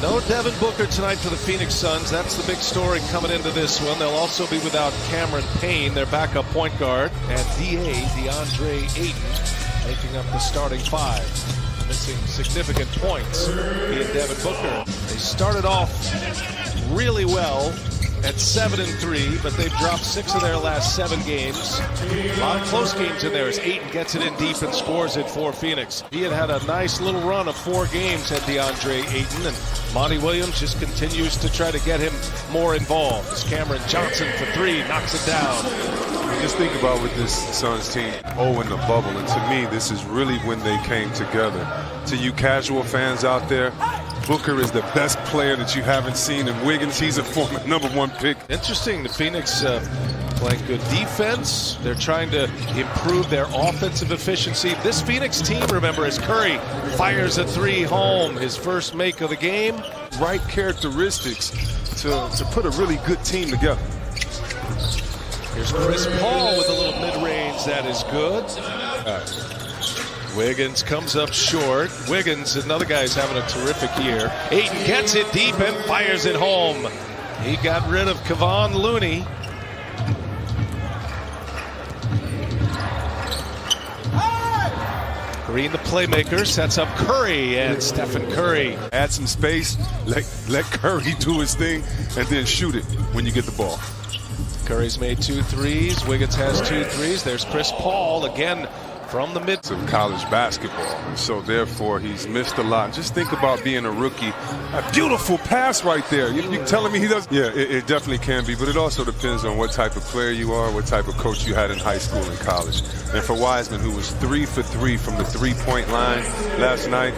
No Devin Booker tonight for the Phoenix Suns. That's the big story coming into this one. They'll also be without Cameron Payne, their backup point guard, and DeAndre Ayton making up the starting five. Missing significant points in Devin Booker. They started off really well at 7-3, but they've dropped 6 of their last 7 games. A lot of close games in there as Ayton gets it in deep and scores it for Phoenix. He had a nice little run of 4 games, had DeAndre Ayton, and Monty Williams just continues to try to get him more involved. As Cameron Johnson for 3 knocks it down. Just think about with this Suns team, in the bubble, and to me, this is really when they came together. To you casual fans out there, Booker is the best player that you haven't seen, and Wiggins, he's a former #1 pick. Interesting, the Phoenix playing good defense. They're trying to improve their offensive efficiency. This Phoenix team, remember, as Curry fires a 3 home, his first make of the game. Right characteristics to put a really good team together. Here's Chris Paul with a little mid-range that is good. Wiggins comes up short. Wiggins, another guy who's having a terrific year. Ayton gets it deep and fires it home. He got rid of Kevon Looney. Green, the playmaker, sets up Curry, and Stephen Curry. Add some space, let Curry do his thing, and then shoot it when you get the ball. Curry's made 2 threes. Wiggins has 2 threes. There's Chris Paul again from the mid. Of college basketball, and so therefore he's missed a lot. Just think about being a rookie. A beautiful pass right there. You telling me he does? Yeah, it definitely can be, but it also depends on what type of player you are, what type of coach you had in high school and college. And for Wiseman, who was 3 for 3 from the 3-point line last night,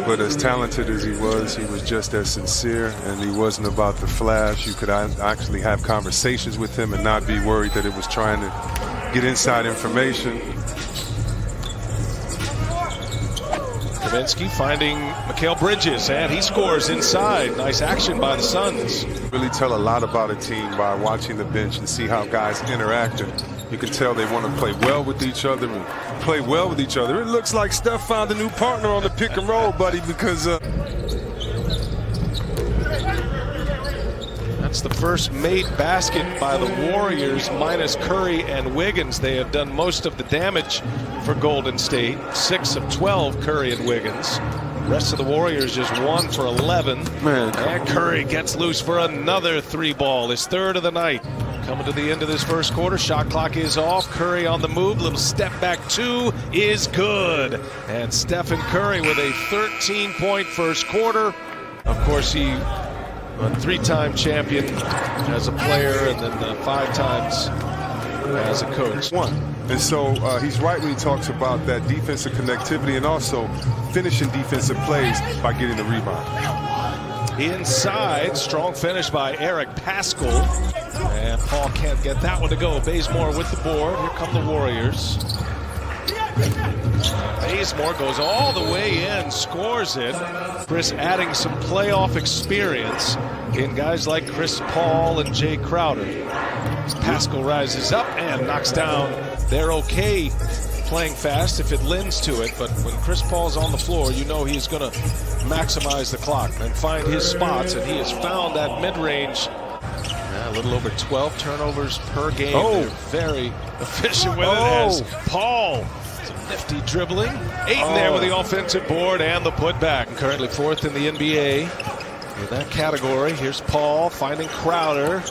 but as talented as he was just as sincere, and he wasn't about the flash. You could actually have conversations with him and not be worried that it was trying to get inside information. Kaminsky finding Mikal Bridges, and he scores inside. Nice action by the Suns. Really tell a lot about a team by watching the bench and see how guys interact. You can tell they want to play well with each other and play well with each other. It looks like Steph found a new partner on the pick and roll, buddy, because that's the first made basket by the Warriors minus Curry and Wiggins. They have done most of the damage for Golden State. 6 of 12, Curry and Wiggins. The rest of the Warriors just 1 for 11. Man, and Curry gets loose for another 3-ball, his 3rd of the night. Coming to the end of this first quarter, shot clock is off. Curry on the move, little step back 2 is good. And Stephen Curry with a 13-point first quarter. Of course, he a 3-time champion as a player, and then 5 times as a coach. And so he's right when he talks about that defensive connectivity and also finishing defensive plays by getting the rebound. Inside, strong finish by Eric Paschall. And Paul can't get that one to go. Bazemore with the board. Here come the Warriors. Bazemore goes all the way in, scores it. Chris adding some playoff experience in guys like Chris Paul and Jay Crowder. As Paschall rises up and knocks down. They're okay playing fast if it lends to it, but when Chris Paul's on the floor, you know he's going to maximize the clock and find his spots, and he has found that mid-range. A little over 12 turnovers per game. They're very efficient with it as Paul. Some nifty dribbling. Ayton there with the offensive board and the putback. Currently 4th in the NBA in that category. Here's Paul finding Crowder.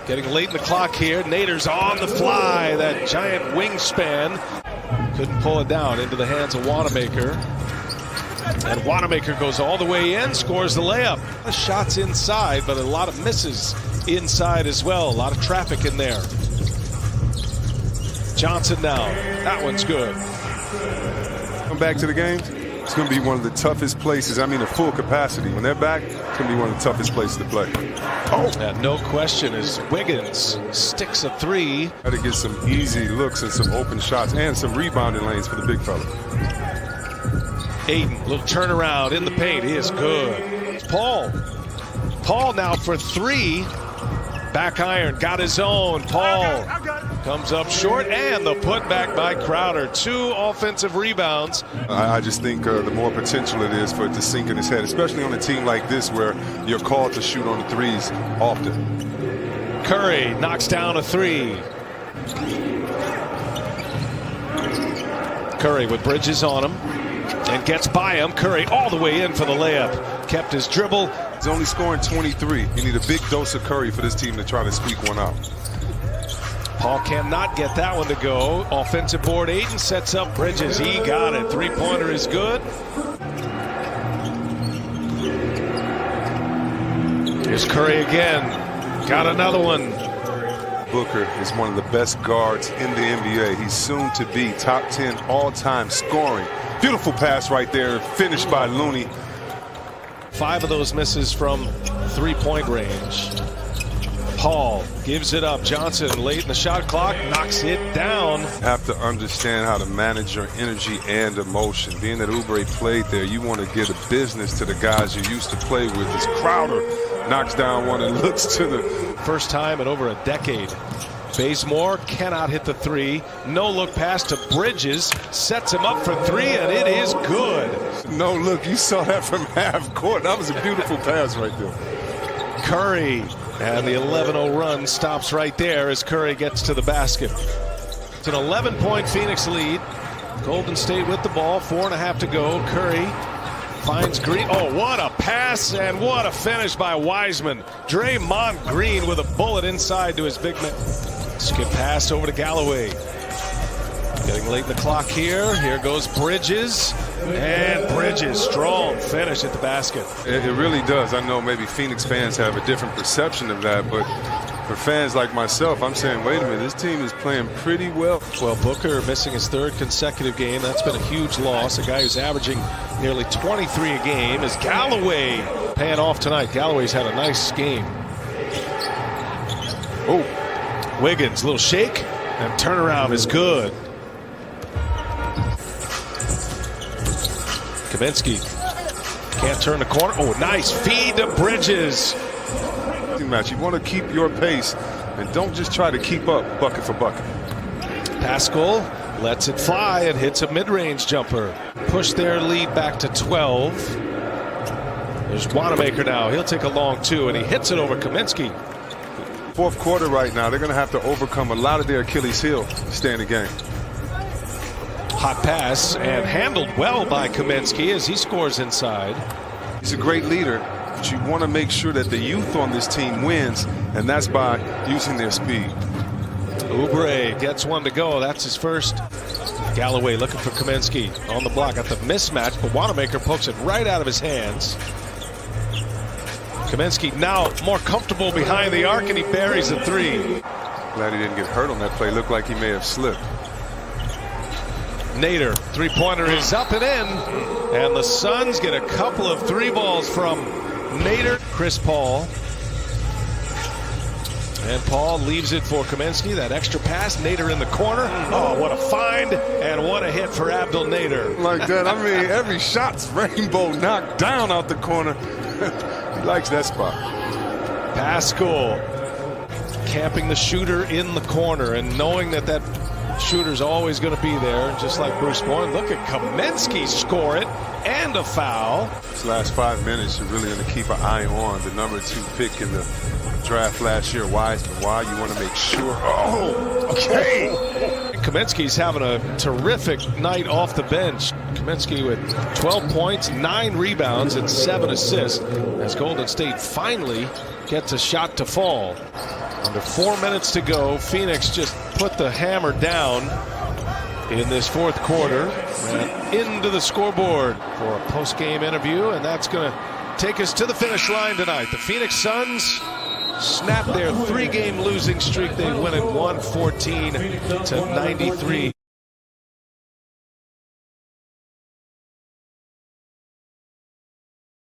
Getting late in the clock here. Nader's on the fly. That giant wingspan. Couldn't pull it down into the hands of Wanamaker. And Wanamaker goes all the way in, scores the layup. The shots inside, but a lot of misses inside as well. A lot of traffic in there. Johnson now. That one's good. Come back to the game. It's going to be one of the toughest places. I mean, at full capacity. When they're back, it's going to be one of the toughest places to play. Yeah, no question, as Wiggins sticks a 3. Got to get some easy looks and some open shots and some rebounding lanes for the big fella. Ayton, little turnaround in the paint. He is good. It's Paul. Paul now for 3. Back iron, got his own. Paul Comes up short, and the putback by Crowder. 2 offensive rebounds. I just think the more potential it is for it to sink in his head, especially on a team like this where you're called to shoot on the threes often. Curry knocks down a 3. Curry with Bridges on him and gets by him. Curry all the way in for the layup. Kept his dribble. He's only scoring 23. You need a big dose of Curry for this team to try to squeak one out. Paul cannot get that one to go. Offensive board, Ayton sets up Bridges. He got it. 3-pointer is good. Here's Curry again. Got another one. Booker is one of the best guards in the NBA. He's soon to be top 10 all-time scoring. Beautiful pass right there, finished by Looney. 5 of those misses from 3-point range. Paul gives it up. Johnson late in the shot clock knocks it down. Have to understand how to manage your energy and emotion. Being that Oubre played there, you want to get a business to the guys you used to play with. As Crowder knocks down one and looks to the first time in over a decade. Bazemore cannot hit the 3. No look pass to Bridges. Sets him up for 3, and it is good. No look. You saw that from half court. That was a beautiful pass right there. Curry. And the 11-0 run stops right there as Curry gets to the basket. It's an 11-point Phoenix lead. Golden State with the ball. 4.5 to go. Curry finds Green. Oh, what a pass and what a finish by Wiseman. Draymond Green with a bullet inside to his big man. Skip pass over to Galloway. Getting late in the clock here. Here goes Bridges. And Bridges, strong finish at the basket. It really does. I know maybe Phoenix fans have a different perception of that, but for fans like myself, I'm saying, wait a minute, this team is playing pretty well. Well, Booker missing his 3rd consecutive game. That's been a huge loss. A guy who's averaging nearly 23 a game is Galloway. Paying off tonight. Galloway's had a nice game. Oh, Wiggins, little shake, and turnaround is good. Kaminsky can't turn the corner. Oh, nice feed to Bridges. Match. You want to keep your pace and don't just try to keep up bucket for bucket. Pascal lets it fly and hits a mid-range jumper. Push their lead back to 12. There's Wanamaker now. He'll take a long 2, and he hits it over Kaminsky. 4th quarter right now. They're going to have to overcome a lot of their Achilles heel to stay in the game. Hot pass and handled well by Kaminsky as he scores inside. He's a great leader, but you want to make sure that the youth on this team wins, and that's by using their speed. Oubre gets one to go. That's his first. Galloway looking for Kaminsky on the block at the mismatch, but Wanamaker pokes it right out of his hands. Kaminsky now more comfortable behind the arc, and he buries a 3. Glad he didn't get hurt on that play. Looked like he may have slipped. Nader, 3-pointer is up and in, and the Suns get a couple of 3 balls from Nader. Chris Paul, and Paul leaves it for Kaminsky. That extra pass, Nader in the corner. Oh, what a find and what a hit for Abdel Nader. Like that, I mean, every shot's rainbow knocked down out the corner. He likes that spot. Pascal camping the shooter in the corner and knowing that that shooter's always going to be there, just like Bruce Bowen. Look at Kaminsky score it, and a foul. This last 5 minutes, you're really going to keep an eye on the number 2 pick in the draft last year. Why? You want to make sure. Oh, okay. Kaminsky's having a terrific night off the bench. Kaminsky with 12 points, 9 rebounds, and 7 assists as Golden State finally gets a shot to fall. Under 4 minutes to go, Phoenix just put the hammer down in this 4th quarter and into the scoreboard for a post-game interview, and that's going to take us to the finish line tonight. The Phoenix Suns snap their 3-game losing streak. They win it 114 to 93.